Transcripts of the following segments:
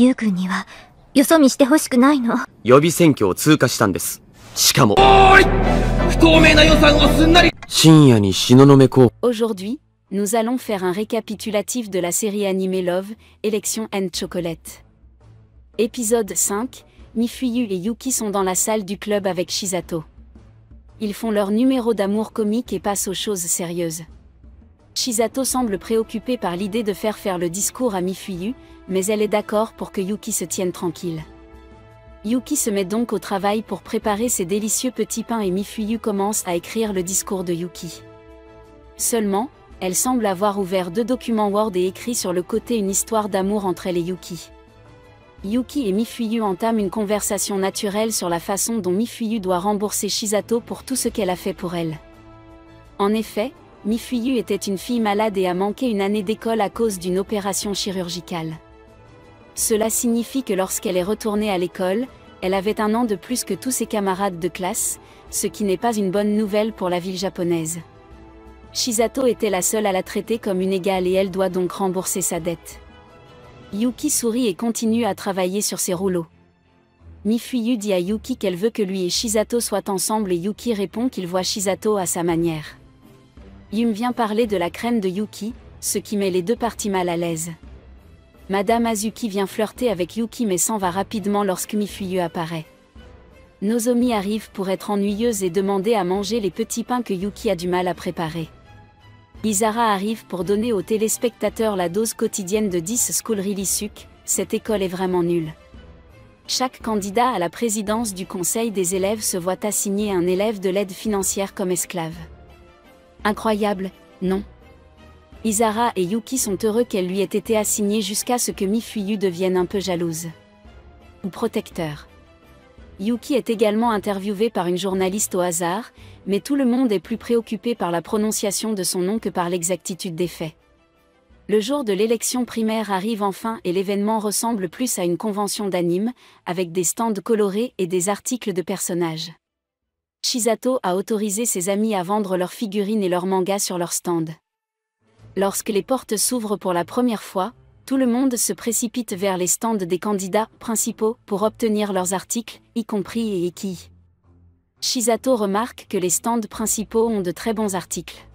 ゆうくんには、よそ見してほしくないの。予備選挙を通過したんです。しかも、不透明な予算をすんなり深夜に東雲候補。Aujourd'hui, nous allons faire un récapitulatif de la série animée Love, Élection and Chocolate. Épisode 5, Mifuyu et Yuki sont dans la salle du club avec Shisato. Ils font leur numéro d'amour comique et passent aux choses sérieuses. Shisato semble préoccupée par l'idée de faire le discours à Mifuyu, mais elle est d'accord pour que Yuki se tienne tranquille. Yuki se met donc au travail pour préparer ses délicieux petits pains et Mifuyu commence à écrire le discours de Yuki. Seulement, elle semble avoir ouvert 2 documents Word et écrit sur le côté une histoire d'amour entre elle et Yuki. Yuki et Mifuyu entament une conversation naturelle sur la façon dont Mifuyu doit rembourser Shisato pour tout ce qu'elle a fait pour elle. En effet, Mifuyu était une fille malade et a manqué une année d'école à cause d'une opération chirurgicale. Cela signifie que lorsqu'elle est retournée à l'école, elle avait 1 an de plus que tous ses camarades de classe, ce qui n'est pas une bonne nouvelle pour la ville japonaise. Shisato était la seule à la traiter comme une égale et elle doit donc rembourser sa dette. Yuki sourit et continue à travailler sur ses rouleaux. Mifuyu dit à Yuki qu'elle veut que lui et Shisato soient ensemble et Yuki répond qu'il voit Shisato à sa manière. Yum vient parler de la crème de Yuki, ce qui met les 2 parties mal à l'aise. Madame Azuki vient flirter avec Yuki mais s'en va rapidement lorsque Mifuyu apparaît. Nozomi arrive pour être ennuyeuse et demander à manger les petits pains que Yuki a du mal à préparer. Isara arrive pour donner aux téléspectateurs la dose quotidienne de 10 School Really Suck, cette école est vraiment nulle. Chaque candidat à la présidence du conseil des élèves se voit assigner un élève de l'aide financière comme esclave. Incroyable, non? Isara et Yuki sont heureux qu'elle lui ait été assignée jusqu'à ce que Mifuyu devienne un peu jalouse. Ou protecteur. Yuki est également interviewé par une journaliste au hasard, mais tout le monde est plus préoccupé par la prononciation de son nom que par l'exactitude des faits. Le jour de l'élection primaire arrive enfin et l'événement ressemble plus à une convention d'anime, avec des stands colorés et des articles de personnages. Shisato a autorisé ses amis à vendre leurs figurines et leurs mangas sur leur stand. Lorsque les portes s'ouvrent pour la première fois, tout le monde se précipite vers les stands des candidats principaux pour obtenir leurs articles, y compris Eki. Shisato remarque que les stands principaux ont de très bons articles.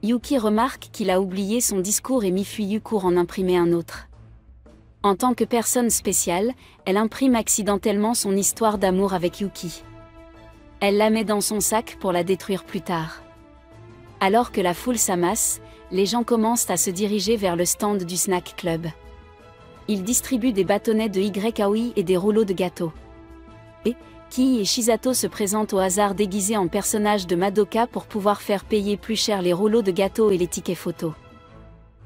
Yuki remarque qu'il a oublié son discours et Mifuyu court en imprimer un autre. En tant que personne spéciale, elle imprime accidentellement son histoire d'amour avec Yuki. Elle la met dans son sac pour la détruire plus tard. Alors que la foule s'amasse, les gens commencent à se diriger vers le stand du snack club. Ils distribuent des bâtonnets de Y-Aoi et des rouleaux de gâteaux. Ki et Shisato se présentent au hasard déguisés en personnages de Madoka pour pouvoir faire payer plus cher les rouleaux de gâteaux et les tickets photos.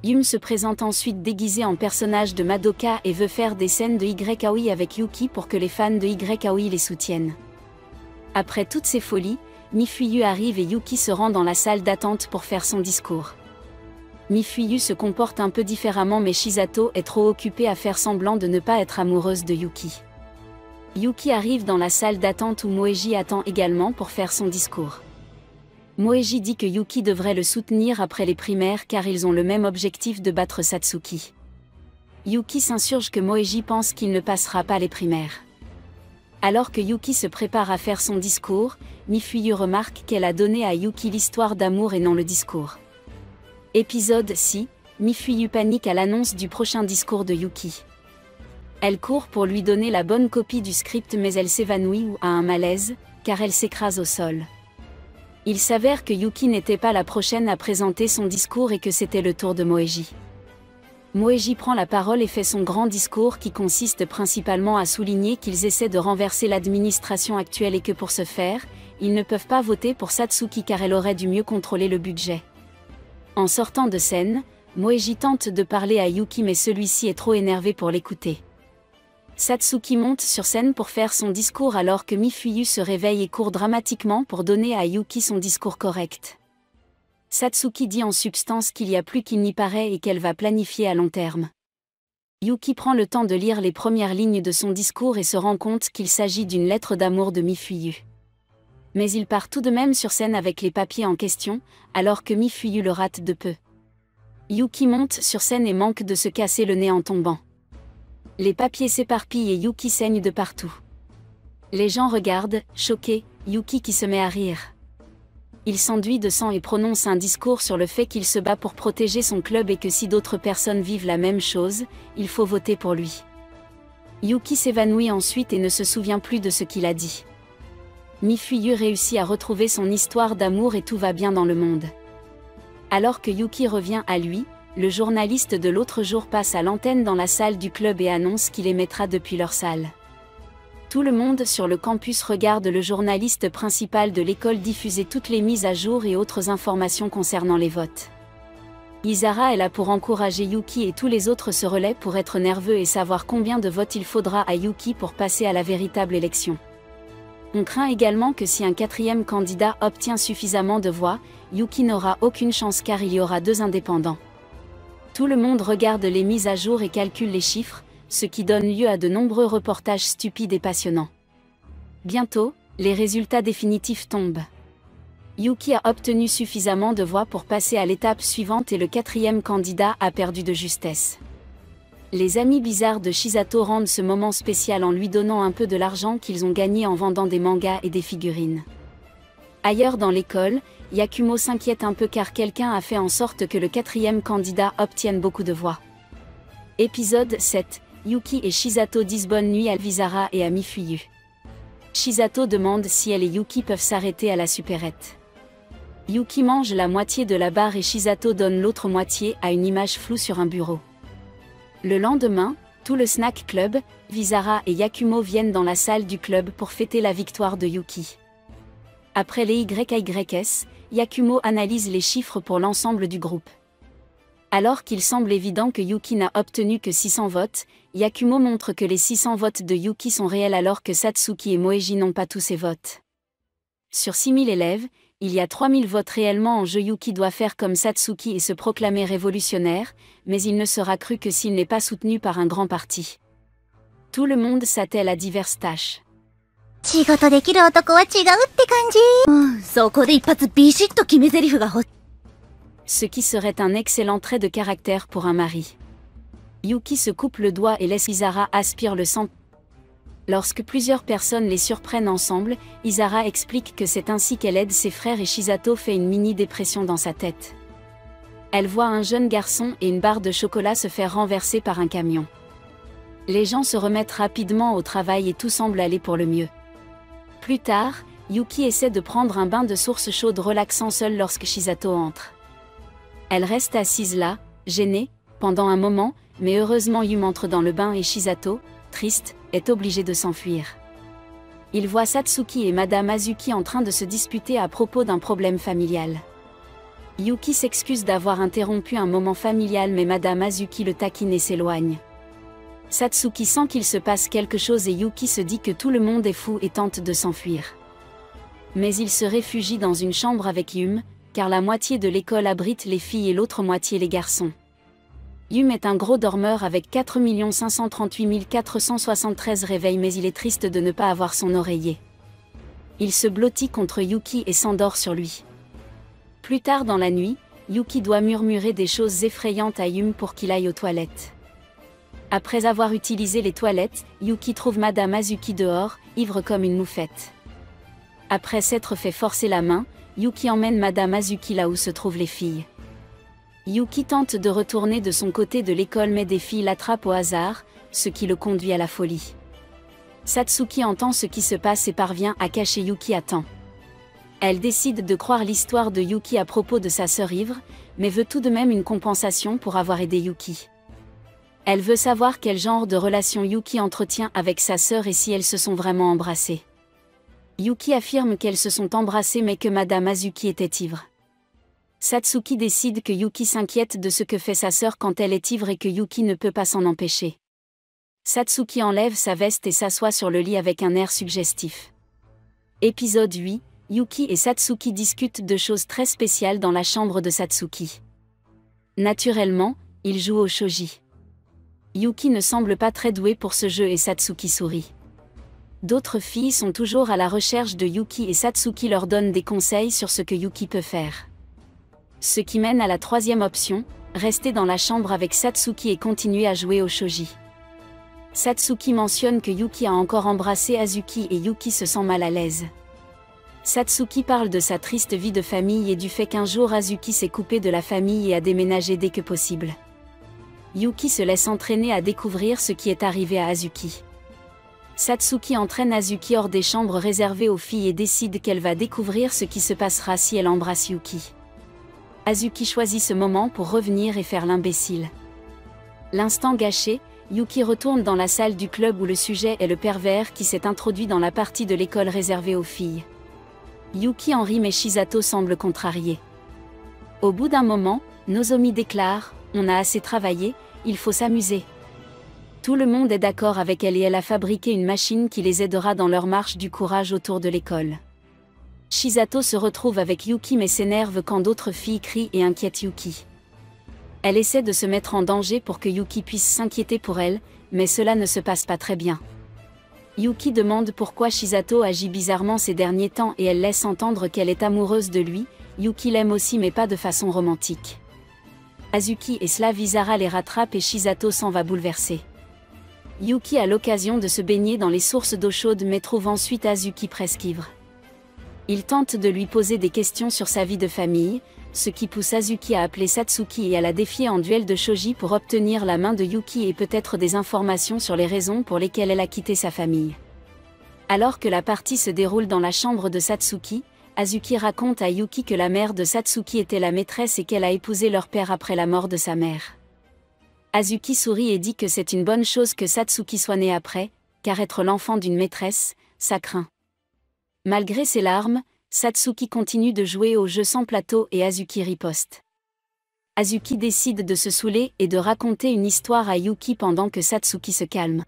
Yum se présente ensuite déguisé en personnage de Madoka et veut faire des scènes de Y-Aoi avec Yuki pour que les fans de Y-Aoi les soutiennent. Après toutes ces folies, Mifuyu arrive et Yuki se rend dans la salle d'attente pour faire son discours. Mifuyu se comporte un peu différemment mais Shisato est trop occupée à faire semblant de ne pas être amoureuse de Yuki. Yuki arrive dans la salle d'attente où Moeji attend également pour faire son discours. Moeji dit que Yuki devrait le soutenir après les primaires car ils ont le même objectif de battre Satsuki. Yuki s'insurge que Moeji pense qu'il ne passera pas les primaires. Alors que Yuki se prépare à faire son discours, Mifuyu remarque qu'elle a donné à Yuki l'histoire d'amour et non le discours. Épisode 6, Mifuyu panique à l'annonce du prochain discours de Yuki. Elle court pour lui donner la bonne copie du script mais elle s'évanouit ou a un malaise, car elle s'écrase au sol. Il s'avère que Yuki n'était pas la prochaine à présenter son discours et que c'était le tour de Moeji. Moeji prend la parole et fait son grand discours qui consiste principalement à souligner qu'ils essaient de renverser l'administration actuelle et que pour ce faire, ils ne peuvent pas voter pour Satsuki car elle aurait dû mieux contrôler le budget. En sortant de scène, Moeji tente de parler à Yuki mais celui-ci est trop énervé pour l'écouter. Satsuki monte sur scène pour faire son discours alors que Mifuyu se réveille et court dramatiquement pour donner à Yuki son discours correct. Satsuki dit en substance qu'il y a plus qu'il n'y paraît et qu'elle va planifier à long terme. Yuki prend le temps de lire les premières lignes de son discours et se rend compte qu'il s'agit d'une lettre d'amour de Mifuyu. Mais il part tout de même sur scène avec les papiers en question, alors que Mifuyu le rate de peu. Yuki monte sur scène et manque de se casser le nez en tombant. Les papiers s'éparpillent et Yuki saigne de partout. Les gens regardent, choqués, Yuki qui se met à rire. Il s'enduit de sang et prononce un discours sur le fait qu'il se bat pour protéger son club et que si d'autres personnes vivent la même chose, il faut voter pour lui. Yuki s'évanouit ensuite et ne se souvient plus de ce qu'il a dit. Mifuyu réussit à retrouver son histoire d'amour et tout va bien dans le monde. Alors que Yuki revient à lui, le journaliste de l'autre jour passe à l'antenne dans la salle du club et annonce qu'il émettra depuis leur salle. Tout le monde sur le campus regarde le journaliste principal de l'école diffuser toutes les mises à jour et autres informations concernant les votes. Isara est là pour encourager Yuki et tous les autres se relaient pour être nerveux et savoir combien de votes il faudra à Yuki pour passer à la véritable élection. On craint également que si un quatrième candidat obtient suffisamment de voix, Yuki n'aura aucune chance car il y aura 2 indépendants. Tout le monde regarde les mises à jour et calcule les chiffres, ce qui donne lieu à de nombreux reportages stupides et passionnants. Bientôt, les résultats définitifs tombent. Yuki a obtenu suffisamment de voix pour passer à l'étape suivante et le quatrième candidat a perdu de justesse. Les amis bizarres de Shizato rendent ce moment spécial en lui donnant un peu de l'argent qu'ils ont gagné en vendant des mangas et des figurines. Ailleurs dans l'école, Yakumo s'inquiète un peu car quelqu'un a fait en sorte que le quatrième candidat obtienne beaucoup de voix. Épisode 7. Yuki et Shizato disent bonne nuit à Visara et à Mifuyu. Shizato demande si elle et Yuki peuvent s'arrêter à la supérette. Yuki mange la moitié de la barre et Shizato donne l'autre moitié à une image floue sur un bureau. Le lendemain, tout le snack club, Visara et Yakumo viennent dans la salle du club pour fêter la victoire de Yuki. Après les YYS, Yakumo analyse les chiffres pour l'ensemble du groupe. Alors qu'il semble évident que Yuki n'a obtenu que 600 votes, Yakumo montre que les 600 votes de Yuki sont réels alors que Satsuki et Moeji n'ont pas tous ces votes. Sur 6000 élèves, il y a 3000 votes réellement en jeu. Yuki doit faire comme Satsuki et se proclamer révolutionnaire, mais il ne sera cru que s'il n'est pas soutenu par un grand parti. Tout le monde s'attelle à diverses tâches. 仕事できる男は違うって感じ。そこで一発ビシッと決め台詞が欲しい。Ce qui serait un excellent trait de caractère pour un mari. Yuki se coupe le doigt et laisse Isara aspire le sang. Lorsque plusieurs personnes les surprennent ensemble, Isara explique que c'est ainsi qu'elle aide ses frères et Shizato fait une mini-dépression dans sa tête. Elle voit un jeune garçon et une barre de chocolat se faire renverser par un camion. Les gens se remettent rapidement au travail et tout semble aller pour le mieux. Plus tard, Yuki essaie de prendre un bain de source chaude relaxant seule lorsque Shizato entre. Elle reste assise là, gênée, pendant un moment, mais heureusement Yum entre dans le bain et Shizato, triste, est obligée de s'enfuir. Il voit Satsuki et Madame Azuki en train de se disputer à propos d'un problème familial. Yuki s'excuse d'avoir interrompu un moment familial mais Madame Azuki le taquine et s'éloigne. Satsuki sent qu'il se passe quelque chose et Yuki se dit que tout le monde est fou et tente de s'enfuir. Mais il se réfugie dans une chambre avec Yum, car la moitié de l'école abrite les filles et l'autre moitié les garçons. Yum est un gros dormeur avec 4 538 473 réveils mais il est triste de ne pas avoir son oreiller. Il se blottit contre Yuki et s'endort sur lui. Plus tard dans la nuit, Yuki doit murmurer des choses effrayantes à Yum pour qu'il aille aux toilettes. Après avoir utilisé les toilettes, Yuki trouve Madame Azuki dehors, ivre comme une moufette. Après s'être fait forcer la main, Yuki emmène Madame Azuki là où se trouvent les filles. Yuki tente de retourner de son côté de l'école mais des filles l'attrapent au hasard, ce qui le conduit à la folie. Satsuki entend ce qui se passe et parvient à cacher Yuki à temps. Elle décide de croire l'histoire de Yuki à propos de sa sœur ivre, mais veut tout de même une compensation pour avoir aidé Yuki. Elle veut savoir quel genre de relation Yuki entretient avec sa sœur et si elles se sont vraiment embrassées. Yuki affirme qu'elles se sont embrassées mais que Madame Azuki était ivre. Satsuki décide que Yuki s'inquiète de ce que fait sa sœur quand elle est ivre et que Yuki ne peut pas s'en empêcher. Satsuki enlève sa veste et s'assoit sur le lit avec un air suggestif. Épisode 8, Yuki et Satsuki discutent de choses très spéciales dans la chambre de Satsuki. Naturellement, ils jouent au shogi. Yuki ne semble pas très doué pour ce jeu et Satsuki sourit. D'autres filles sont toujours à la recherche de Yuki et Satsuki leur donne des conseils sur ce que Yuki peut faire. Ce qui mène à la troisième option, rester dans la chambre avec Satsuki et continuer à jouer au shogi. Satsuki mentionne que Yuki a encore embrassé Azuki et Yuki se sent mal à l'aise. Satsuki parle de sa triste vie de famille et du fait qu'un jour Azuki s'est coupé de la famille et a déménagé dès que possible. Yuki se laisse entraîner à découvrir ce qui est arrivé à Azuki. Satsuki entraîne Azuki hors des chambres réservées aux filles et décide qu'elle va découvrir ce qui se passera si elle embrasse Yuki. Azuki choisit ce moment pour revenir et faire l'imbécile. L'instant gâché, Yuki retourne dans la salle du club où le sujet est le pervers qui s'est introduit dans la partie de l'école réservée aux filles. Yuki en rit mais Shizato semble contrarié. Au bout d'un moment, Nozomi déclare « On a assez travaillé, il faut s'amuser ». Tout le monde est d'accord avec elle et elle a fabriqué une machine qui les aidera dans leur marche du courage autour de l'école. Shizato se retrouve avec Yuki mais s'énerve quand d'autres filles crient et inquiètent Yuki. Elle essaie de se mettre en danger pour que Yuki puisse s'inquiéter pour elle, mais cela ne se passe pas très bien. Yuki demande pourquoi Shizato agit bizarrement ces derniers temps et elle laisse entendre qu'elle est amoureuse de lui. Yuki l'aime aussi mais pas de façon romantique. Azuki et Slavizara les rattrapent et Shizato s'en va bouleversé. Yuki a l'occasion de se baigner dans les sources d'eau chaude mais trouve ensuite Azuki presque ivre. Il tente de lui poser des questions sur sa vie de famille, ce qui pousse Azuki à appeler Satsuki et à la défier en duel de shogi pour obtenir la main de Yuki et peut-être des informations sur les raisons pour lesquelles elle a quitté sa famille. Alors que la partie se déroule dans la chambre de Satsuki, Azuki raconte à Yuki que la mère de Satsuki était la maîtresse et qu'elle a épousé leur père après la mort de sa mère. Azuki sourit et dit que c'est une bonne chose que Satsuki soit né après, car être l'enfant d'une maîtresse, ça craint. Malgré ses larmes, Satsuki continue de jouer au jeu sans plateau et Azuki riposte. Azuki décide de se saouler et de raconter une histoire à Yuki pendant que Satsuki se calme.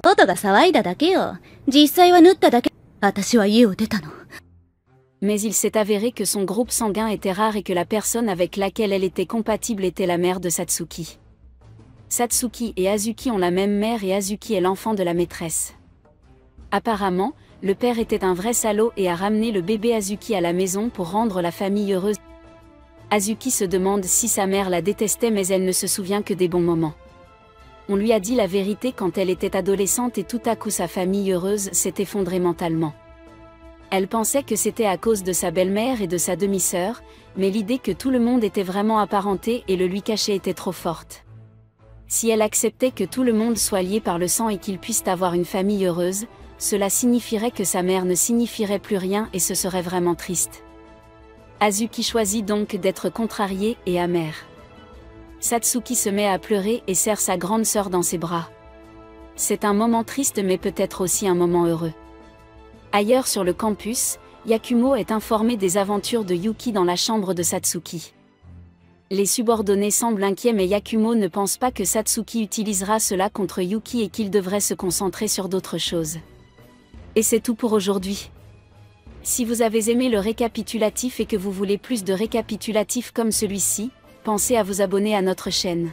Mais il s'est avéré que son groupe sanguin était rare et que la personne avec laquelle elle était compatible était la mère de Satsuki. Satsuki et Azuki ont la même mère et Azuki est l'enfant de la maîtresse. Apparemment, le père était un vrai salaud et a ramené le bébé Azuki à la maison pour rendre la famille heureuse. Azuki se demande si sa mère la détestait mais elle ne se souvient que des bons moments. On lui a dit la vérité quand elle était adolescente et tout à coup sa famille heureuse s'est effondrée mentalement. Elle pensait que c'était à cause de sa belle-mère et de sa demi-sœur, mais l'idée que tout le monde était vraiment apparenté et le lui cacher était trop forte. Si elle acceptait que tout le monde soit lié par le sang et qu'ils puissent avoir une famille heureuse, cela signifierait que sa mère ne signifierait plus rien et ce serait vraiment triste. Azuki choisit donc d'être contrariée et amère. Satsuki se met à pleurer et serre sa grande sœur dans ses bras. C'est un moment triste mais peut-être aussi un moment heureux. Ailleurs sur le campus, Yakumo est informé des aventures de Yuki dans la chambre de Satsuki. Les subordonnés semblent inquiets mais Yakumo ne pense pas que Satsuki utilisera cela contre Yuki et qu'il devrait se concentrer sur d'autres choses. Et c'est tout pour aujourd'hui. Si vous avez aimé le récapitulatif et que vous voulez plus de récapitulatifs comme celui-ci, pensez à vous abonner à notre chaîne.